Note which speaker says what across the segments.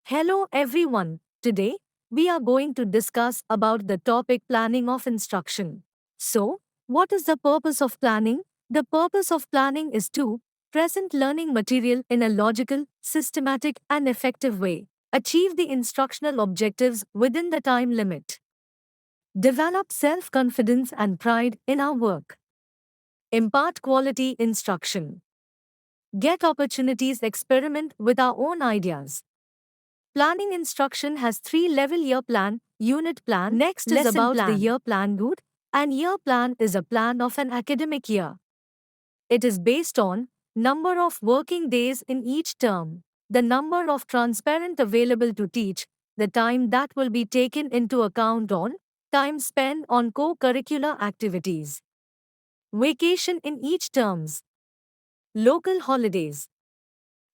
Speaker 1: Hello everyone. Today we are going to discuss about the topic planning of instruction. So, what is the purpose of planning? The purpose of planning is to present learning material in a logical, systematic and effective way, achieve the instructional objectives within the time limit, develop self-confidence and pride in our work, impart quality instruction, get opportunities experiment with our own ideas. Planning instruction has three-level year plan, unit plan, next is
Speaker 2: Lesson
Speaker 1: about the
Speaker 2: plan.
Speaker 1: year plan good, and year plan is a plan of an academic year. It is based on number of working days in each term, the number of transparent available to teach, the time that will be taken into account on, time spent on co-curricular activities, vacation in each terms, local holidays,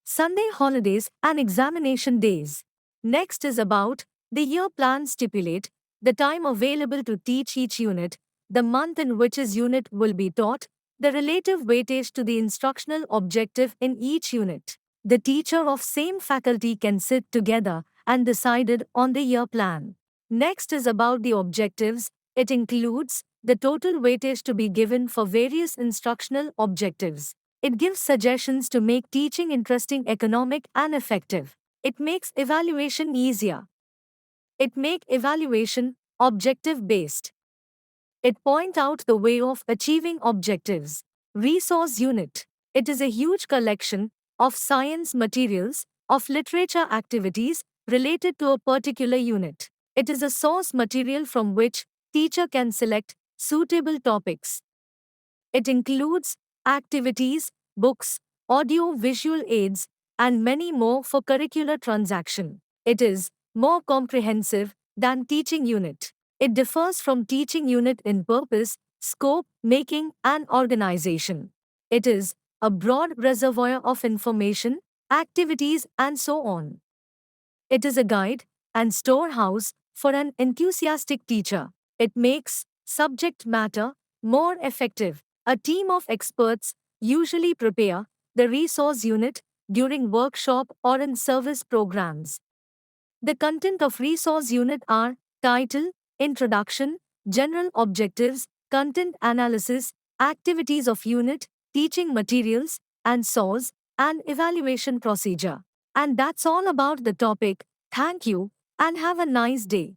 Speaker 1: Sunday holidays and examination days. Next is about the year plan stipulate the time available to teach each unit, the month in which his unit will be taught, the relative weightage to the instructional objective in each unit. The teacher of same faculty can sit together and decided on the year plan. Next is about the objectives. It includes the total weightage to be given for various instructional objectives. It gives suggestions to make teaching interesting, economic, and effective. It makes evaluation easier. It make evaluation objective based. It point out the way of achieving objectives. Resource unit. It is a huge collection of science materials, of literature activities related to a particular unit. It is a source material from which teacher can select suitable topics. It includes activities, books, audio-visual aids, and many more for curricular transaction. It is more comprehensive than teaching unit. It differs from teaching unit in purpose, scope, making, and organization. It is a broad reservoir of information, activities, and so on. It is a guide and storehouse for an enthusiastic teacher. It makes subject matter more effective. A team of experts usually prepare the resource unit during workshop or in service programs. The content of resource unit are title, introduction, general objectives, content analysis, activities of unit, teaching materials, and source, and evaluation procedure. And that's all about the topic. Thank you, and have a nice day.